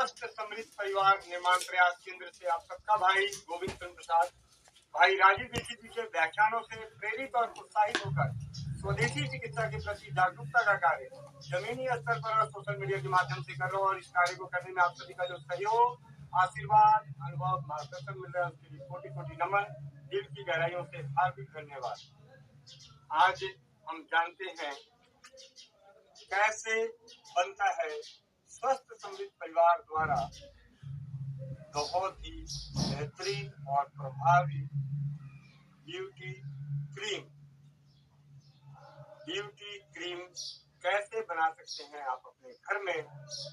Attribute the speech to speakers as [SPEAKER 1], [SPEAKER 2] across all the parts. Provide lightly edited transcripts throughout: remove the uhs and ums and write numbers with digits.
[SPEAKER 1] स्वस्थ समृद्ध परिवार निर्माण प्रयास केंद्र से आप सबका भाई गोविंद चंद्र प्रसाद, भाई राजीव दीक्षित जी के व्याख्यानों से प्रेरित और उत्साहित होकर स्वदेशी चिकित्सा के प्रति जागरूकता का कार्य जमीनी स्तर पर और सोशल मीडिया के माध्यम से कर रहा हूँ और इस कार्य को करने में आप सभी का जो सहयोग, आशीर्वाद, अनुभव, मार्गदर्शन मिल रहा है उसके लिए कोटि कोटि नमन, दिल की गहराइयों से हार्दिक धन्यवाद। आज हम जानते हैं कैसे बनता है स्वस्थ समृद्ध परिवार द्वारा बहुत ही बेहतरीन और प्रभावी ब्यूटी क्रीम। ब्यूटी क्रीम कैसे बना सकते हैं आप अपने घर में,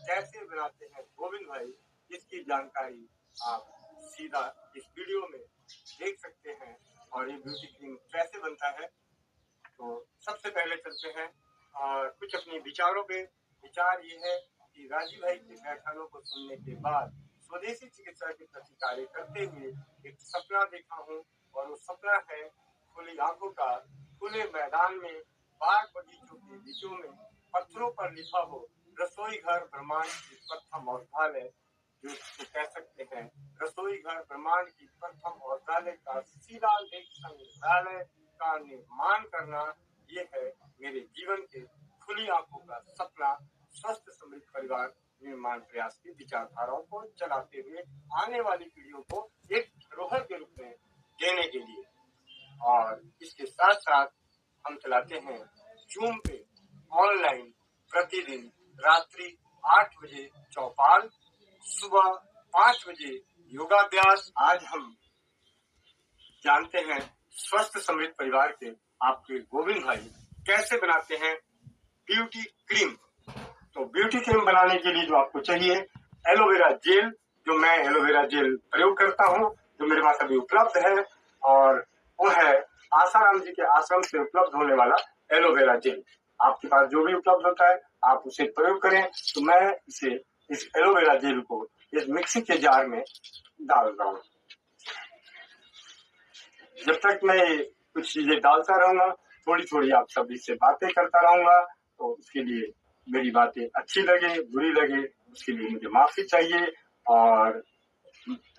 [SPEAKER 1] कैसे बनाते हैं गोविंद भाई, इसकी जानकारी आप सीधा इस वीडियो में देख सकते हैं। और ये ब्यूटी क्रीम कैसे बनता है, तो सबसे पहले चलते हैं और कुछ अपने विचारों पे। विचार ये है कि राजीव भाई के व्याख्यानों को सुनने के बाद स्वदेशी चिकित्सा के प्रति कार्य करते हुए एक सपना देखा हूँ, और वो सपना है खुली आंखों का, खुले मैदान में, बाग बगीचों के बीचों में पत्थरों पर लिखा हो रसोई घर ब्रह्मांड की प्रथम औषधालय, जो कह सकते हैं रसोई घर ब्रह्मांड की प्रथम औषधालय का शिलालेख संग्रहालय का निर्माण करना। ये है मेरे जीवन के खुली आंखों का सपना, स्वस्थ समृद्ध परिवार निर्माण प्रयास की विचारधाराओं को चलाते हुए आने वाली पीढ़ियों को एक धरोहर के रूप में देने के लिए। और इसके साथ साथ हम चलाते हैं जूम पे ऑनलाइन प्रतिदिन रात्रि 8 बजे चौपाल, सुबह 5 बजे योगाभ्यास। आज हम जानते हैं स्वस्थ समृद्ध परिवार के आपके गोविंद भाई कैसे बनाते हैं ब्यूटी क्रीम। तो ब्यूटी क्रीम बनाने के लिए जो आपको चाहिए एलोवेरा जेल, जो मैं एलोवेरा जेल प्रयोग करता हूँ, जो मेरे पास अभी उपलब्ध है, और वो है आसाराम जी के आश्रम से उपलब्ध होने वाला एलोवेरा जेल। आपके पास जो भी उपलब्ध होता है आप उसे प्रयोग करें। तो मैं इस एलोवेरा जेल को इस मिक्सी के जार में डाल रहा हूँ। जब तक मैं कुछ चीजें डालता रहूंगा, थोड़ी थोड़ी आप सभी से बातें करता रहूंगा, तो उसके लिए मेरी बातें अच्छी लगे बुरी लगे उसके लिए मुझे माफी चाहिए। और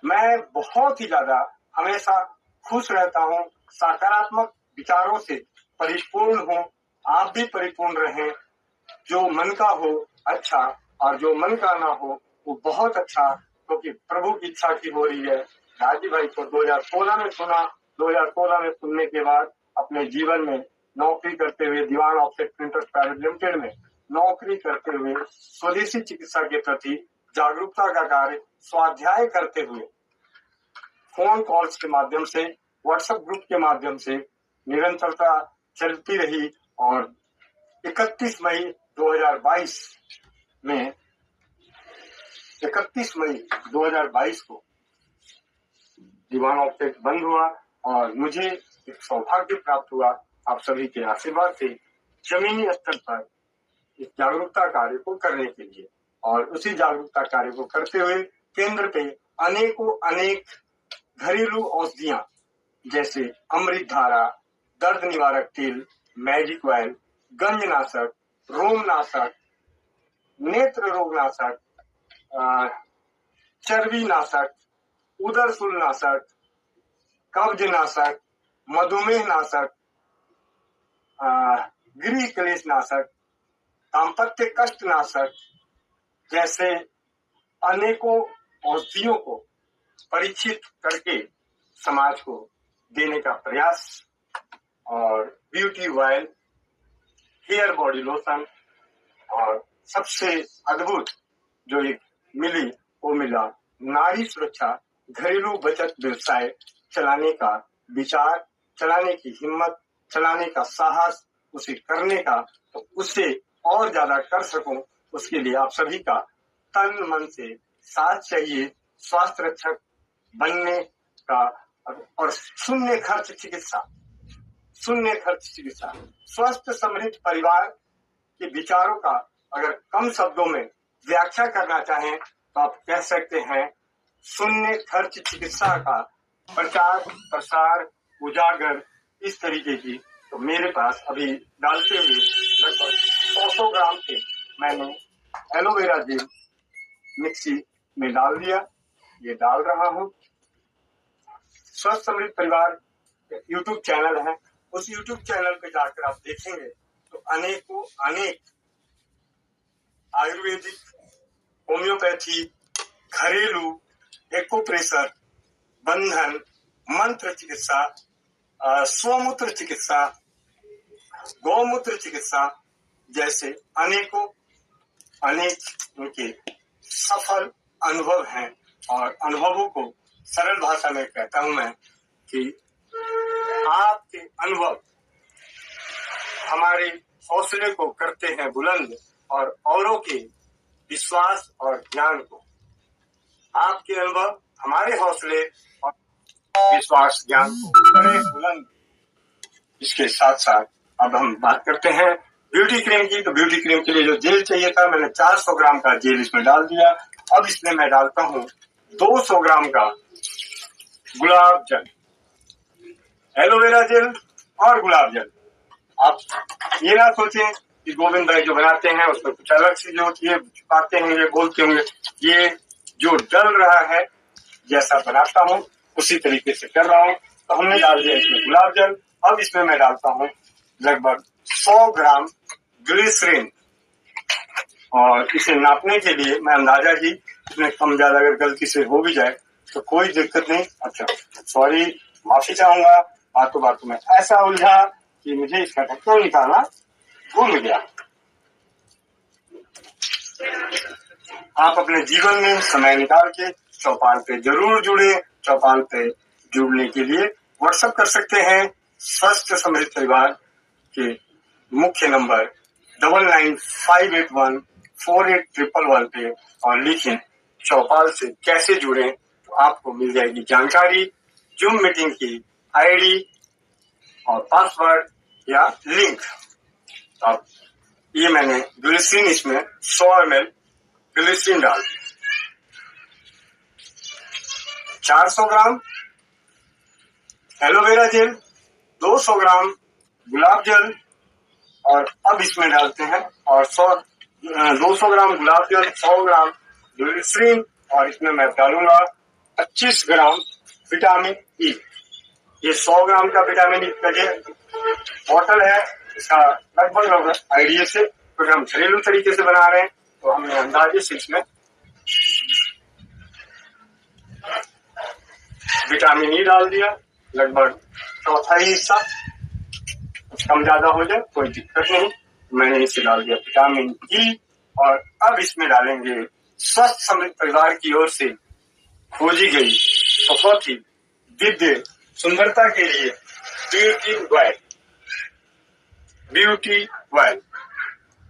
[SPEAKER 1] मैं बहुत ही ज्यादा हमेशा खुश रहता हूँ, सकारात्मक विचारों से परिपूर्ण हूँ। आप भी परिपूर्ण रहें, जो मन का हो अच्छा, और जो मन का ना हो वो बहुत अच्छा, क्योंकि प्रभु की इच्छा की हो रही है। राजीव भाई को 2016 में सुना, 2016 में सुनने के बाद अपने जीवन में नौकरी करते हुए दीवान ऑफसेट प्रिंटर्स प्राइवेट लिमिटेड में नौकरी करते हुए स्वदेशी चिकित्सा के प्रति जागरूकता का कार्य स्वाध्याय करते हुए फोन कॉल्स के माध्यम से, व्हाट्सएप ग्रुप के माध्यम से निरंतरता चलती रही। और 31 मई 2022 को दीवान ऑफसेट बंद हुआ और मुझे एक सौभाग्य प्राप्त हुआ आप सभी के आशीर्वाद से जमीनी स्तर पर इस जागरूकता कार्य को करने के लिए। और उसी जागरूकता कार्य को करते हुए केंद्र पे अनेक घरेलू औषधियां जैसे अमृतधारा, दर्द निवारक तेल, मैजिक ऑयल, गंजनाशक, रोमनाशक, नेत्र रोगनाशक, चर्बी नाशक, उदर नाशक, कब्ज नाशक, मधुमेह नाशक, गृह क्लेश नाशक, दाम्पत्य कष्ट नाशक जैसे अनेकों औषधियों को परीक्षित करके समाज को देने का प्रयास। और beauty oil, hair body lotion, और सबसे अद्भुत जो एक वो मिला नारी सुरक्षा घरेलू बचत व्यवसाय चलाने का विचार, चलाने की हिम्मत, चलाने का साहस, उसे करने का, तो उससे और ज्यादा कर सकूं उसके लिए आप सभी का तन मन से साथ चाहिए। स्वास्थ्य रक्षक बनने का और शून्य खर्च चिकित्सा, स्वस्थ समृद्ध परिवार के विचारों का अगर कम शब्दों में व्याख्या करना चाहें तो आप कह सकते हैं शून्य खर्च चिकित्सा का प्रचार प्रसार उजागर इस तरीके की। तो मेरे पास अभी डालते हुए लगभग 100 ग्राम के मैंने एलोवेरा जेल मिक्सी में डाल दिया, ये डाल रहा हूँ। स्वस्थ समृद्ध परिवार यूट्यूब चैनल है, उस यूट्यूब चैनल पे जाकर आप देखेंगे तो अनेक आयुर्वेदिक, होम्योपैथी, घरेलू, एक्यूप्रेशर, बंधन, मंत्र चिकित्सा, स्वमूत्र चिकित्सा, गौमूत्र चिकित्सा जैसे अनेक उनके सफल अनुभव हैं। और अनुभवों को सरल भाषा में कहता हूं मैं कि आपके अनुभव हमारे हौसले को करते हैं बुलंद और औरों के विश्वास और ज्ञान को। आपके अनुभव हमारे हौसले और विश्वास ज्ञान को करें बुलंद। इसके साथ साथ अब हम बात करते हैं ब्यूटी क्रीम की। तो ब्यूटी क्रीम के लिए जो जेल चाहिए था, मैंने 400 ग्राम का जेल इसमें डाल दिया। अब इसमें मैं डालता हूँ 200 ग्राम का गुलाब जल, एलोवेरा जेल और गुलाब जल। आप ये ना सोचें कि गोविंद भाई जो बनाते हैं उसमें कुछ अलग चीजें होती है, छुपाते होंगे, बोलते होंगे। ये जो डल रहा है, जैसा बनाता हूँ उसी तरीके से कर रहा हूँ। तो हमने डाल दिया इसमें गुलाब जल। अब इसमें मैं डालता हूँ लगभग 100 ग्राम ग्लिसरीन। और इसे नापने के लिए मैं अंदाजा ही, इसमें कम ज्यादा अगर गलती से हो भी जाए तो कोई दिक्कत नहीं। अच्छा सॉरी, माफी चाहूंगा, बातों में ऐसा उलझा कि मुझे इसका ढक्कन निकालना भूल गया। आप अपने जीवन में समय निकाल के चौपाल पे जरूर जुड़े। चौपाल पे जुड़ने के लिए व्हाट्सएप कर सकते हैं स्वस्थ समृद्ध परिवार के मुख्य नंबर 9958148111 पे और लिखें चौपाल से कैसे जुड़ें, तो आपको मिल जाएगी जानकारी, जूम मीटिंग की आईडी और पासवर्ड या लिंक। अब ये मैंने ग्लिसरीन, इसमें 100 ml ग्लिसरीन डाल दी, 400 ग्राम एलोवेरा जेल, 200 ग्राम गुलाब जल और अब इसमें डालते हैं और 200 ग्राम गुलाब जल, 100 ग्राम ग्लिसरीन और इसमें मैं डालूंगा 25 ग्राम विटामिन ई। ये 100 ग्राम का विटामिन ई का बॉटल है, इसका लगभग आइडिया से, क्योंकि हम घरेलू तरीके से बना रहे हैं तो हमने अंदाजे से इसमें विटामिन ई डाल दिया, लगभग चौथा ही हिस्सा। कुछ कम ज्यादा हो जाए कोई दिक्कत नहीं, मैंने इसे डाल दिया विटामिन ई। और अब इसमें डालेंगे स्वस्थ समृद्ध परिवार की ओर से खोजी गई बहुत ही दिव्य सुंदरता के लिए ब्यूटी ऑयल।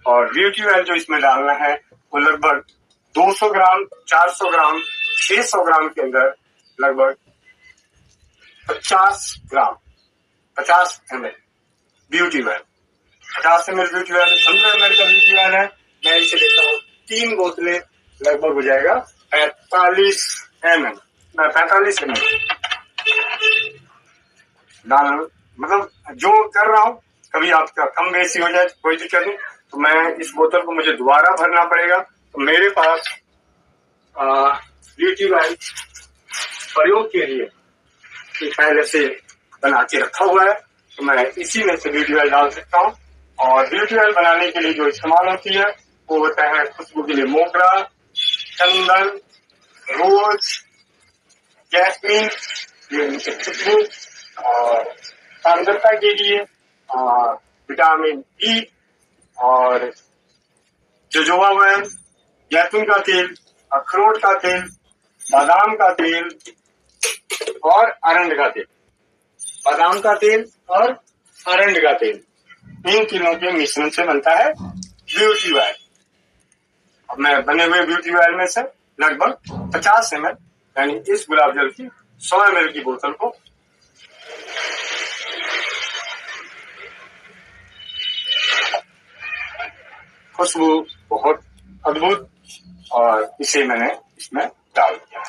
[SPEAKER 1] और ब्यूटी ऑयल जो इसमें डालना है वो लगभग 200 ग्राम, 400 ग्राम, 600 ग्राम के अंदर लगभग 50 ml beauty oil, 50 ml beauty oil, 15 ml का ब्यूटी ऑयल है। मैं इसे लेता हूँ 3 बोतलें, लगभग हो जाएगा 45 ml। मैं 45 ml डाल, मतलब जो कर रहा हूँ, कभी आपका कम बेसी हो जाए कोई दिक्कत नहीं। तो मैं इस बोतल को मुझे दोबारा भरना पड़ेगा। तो मेरे पास ब्यूटी ऑयल प्रयोग के लिए पहले से बना के रखा हुआ है, तो मैं इसी में से ब्यूटी ऑयल डाल सकता हूँ। और ब्यूटी ऑयल बनाने के लिए जो इस्तेमाल होती है वो होता है खुशबू के लिए मोगरा, चंदन, रोज, जैस्मीन, ये उनकी खुशबू। और सांद्रता के लिए विटामिन ई और जोजोबा ऑयल, जैतून का तेल, अखरोट का तेल, बादाम का तेल और अरंड का तेल। बादाम का तेल और अरंड का तेल, इन तीनों के मिश्रण से बनता है ब्यूटी ऑयल। अब मैं बने हुए ब्यूटी ऑयल में से लगभग 50 ml, यानी इस गुलाब जल की 100 ml की बोतल को खुशबू बहुत अद्भुत, और इसे मैंने इसमें डाल दिया।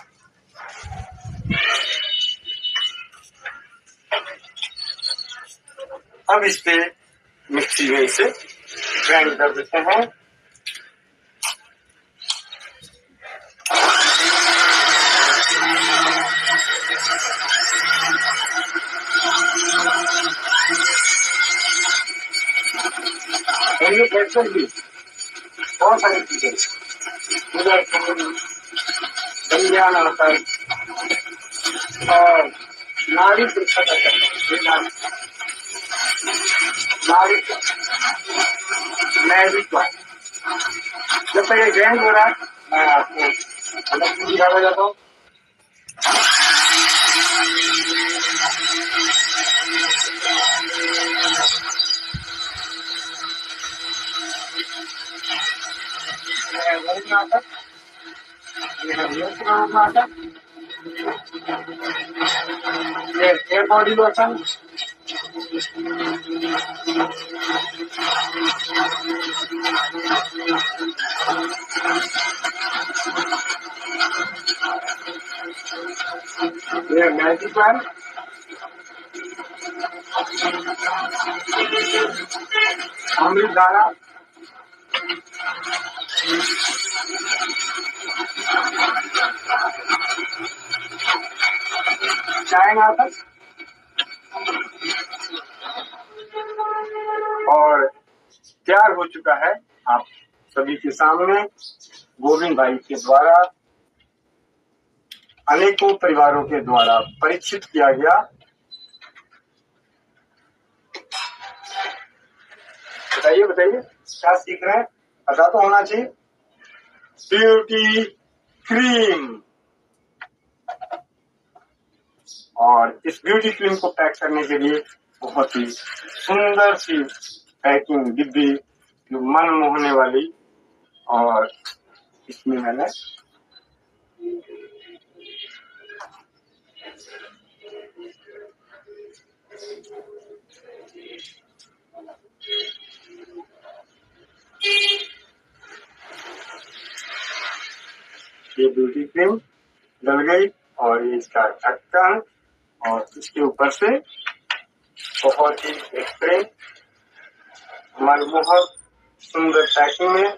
[SPEAKER 1] अब इस पे मिक्सी में इसे ग्राइंड कर देते हैं। कैसे भी बहुत सारी चीजें उधर संज्ञान अवसर और नारी शिक्षा का नारी मैं भी जब तक ये जैन हो रहा है मैं आपको अलग से दिखाया जाता हूँ। नाटक ये बॉडी लोशन ये मैजिक मैन अमृत धारा चाय नाटक और तैयार हो चुका है आप सभी के सामने गोविंद भाई के द्वारा अनेकों परिवारों के द्वारा परीक्षित किया गया। बताइए बताइए क्या सीख रहे हैं, पता तो होना चाहिए। ब्यूटी क्रीम, और इस ब्यूटी क्रीम को पैक करने के लिए बहुत ही सुंदर सी पैकिंग डिब्बी जो मन मोहने वाली, और इसमें मैंने ये ब्यूटी क्रीम डल गई और ये इसका ढक्कन, और इसके ऊपर से बहुत ही बेहतरीन मनमोहक सुंदर पैकिंग में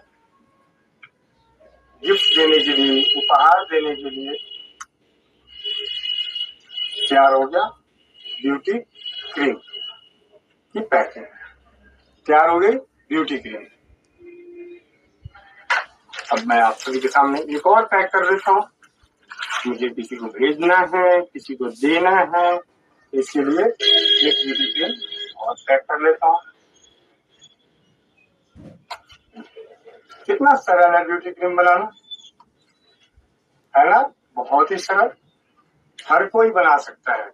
[SPEAKER 1] गिफ्ट देने के लिए, उपहार देने के लिए तैयार हो गया। ब्यूटी क्रीम की पैकिंग तैयार हो गई, ब्यूटी क्रीम। अब मैं आप सभी के सामने एक और पैक कर देता हूँ। मुझे किसी को भेजना है, किसी को देना है, इसके लिए एक ब्यूटी क्रीम और पैक कर लेता हूँ। कितना सरल है ब्यूटी क्रीम बनाना, है ना? बहुत ही सरल, हर कोई बना सकता है।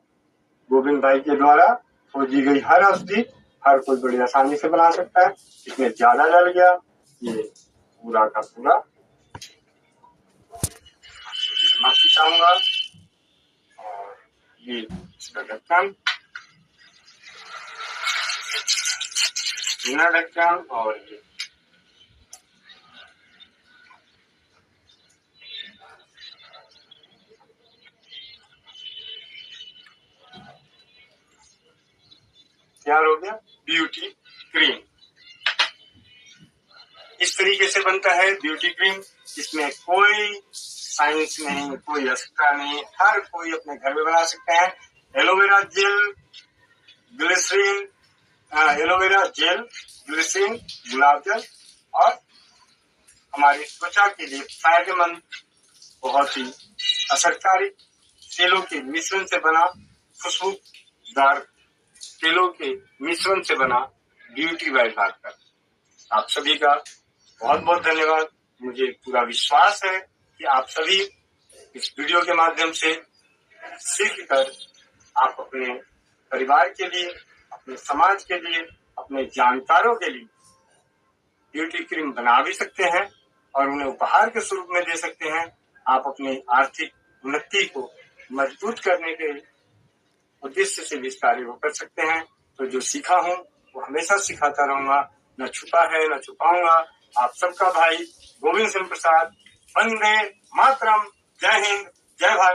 [SPEAKER 1] गोविंद भाई के द्वारा खोजी गई हर औषधि हर कोई बड़ी आसानी से बना सकता है। इसमें ज्यादा डल गया, ये पूरा का पूरा माफी चाहूंगा। और ये इसका ढक्कन, बिना ढक्कन, और ये तैयार हो गया ब्यूटी क्रीम। इस तरीके से बनता है ब्यूटी क्रीम। इसमें कोई साइंस नहीं, कोई एक्स्ट्रा नहीं, हर कोई अपने घर में बना सकते हैं। Aloe vera gel, glycerine, aloe vera gel, glycerine, गुलाब जल, और हमारी त्वचा के लिए फायदेमंद, बहुत ही असरकारी तेलों के मिश्रण से बना, खुशबूदार तेलों के मिश्रण से बना ब्यूटी वाइट भास्कर। आप सभी का बहुत बहुत धन्यवाद। मुझे पूरा विश्वास है कि आप सभी इस वीडियो के माध्यम से सीख कर आप अपने परिवार के लिए, अपने समाज के लिए, अपने जानकारों के लिए ब्यूटी क्रीम बना भी सकते हैं और उन्हें उपहार के स्वरूप में दे सकते हैं। आप अपनी आर्थिक उन्नति को मजबूत करने के उद्देश्य से भी इस कार्य को कर सकते हैं। तो जो सीखा हूँ वो हमेशा सिखाता रहूंगा, न छुपा है न छुपाऊंगा। आप सबका भाई गोविंद सिंह प्रसाद। वंदे मातरम। जय हिंद, जय भारत।